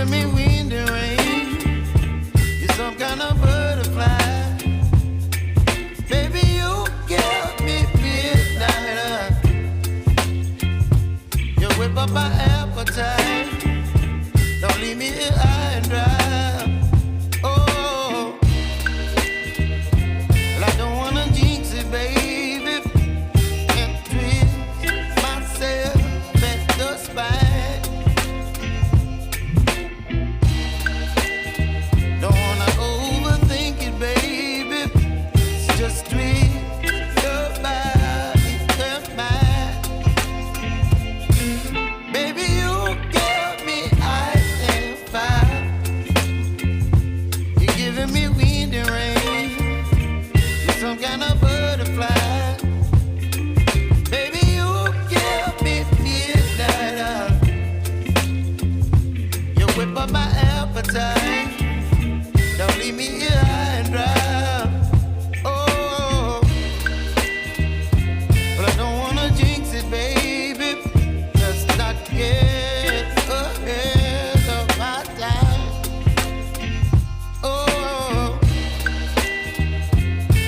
giving me wind and rain. You're some kind of butterfly. Baby, you give me midnight. You whip up my appetite. Don't leave me here high and dry. Oh, well, I don't wanna jinx it, baby. Can't twist myself at the spine. Don't wanna overthink it, baby. It's just twist your body and mine. Baby, you give me ice and fire. You're giving me wind and rain. You're some kind of butterfly. Baby, you give me midnight. You whip up my appetite. Don't leave me here high and dry. Oh, but I don't wanna jinx it, baby. Let's not get ahead of my time. Oh,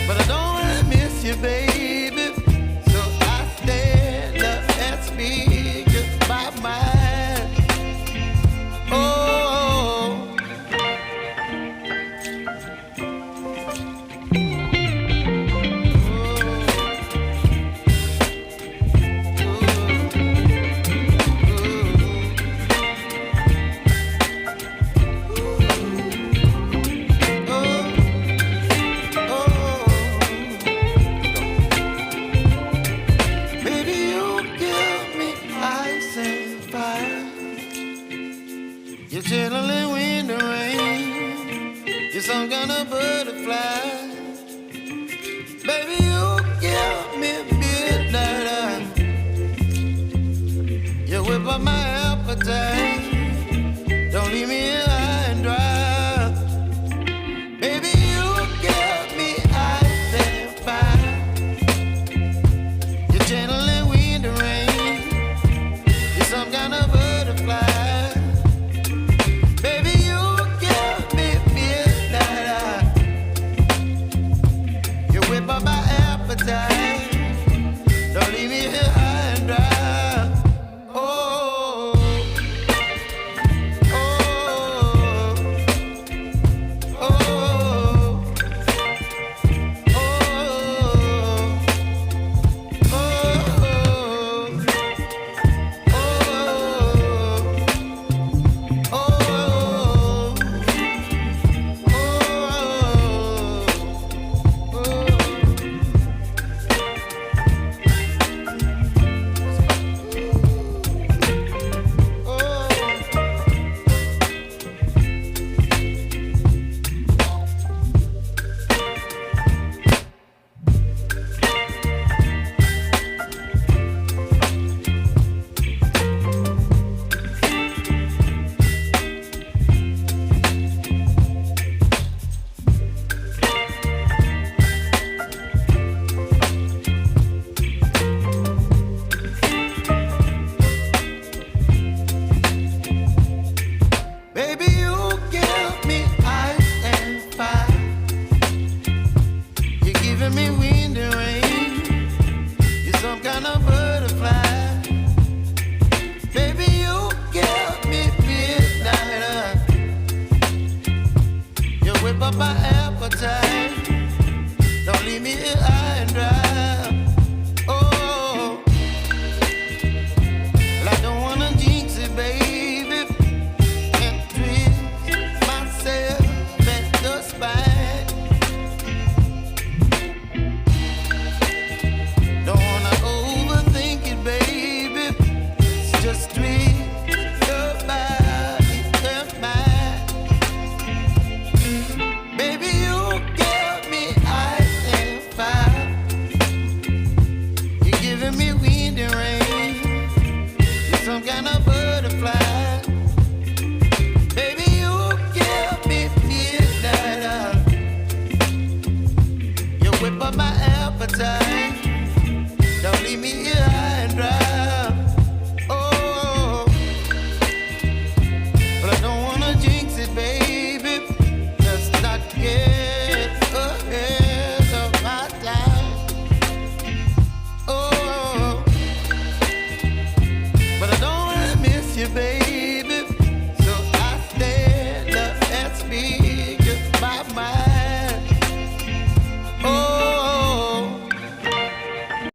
but I don't wanna miss you, baby. So I stand up and speak just my mind. Oh. Baby, you give me ice and fire. You're chilling wind and rain. You're some kind of butterfly. Baby, you give me midnight. You whip up my appetite. Don't leave me here high and dry. Baby, you give me ice and fire. You're channeling wind and rain. You're some kind of butterfly. Baby, you give me midnight. You whip up my appetite. Don't leave me here high and dry. Oh, oh, baby.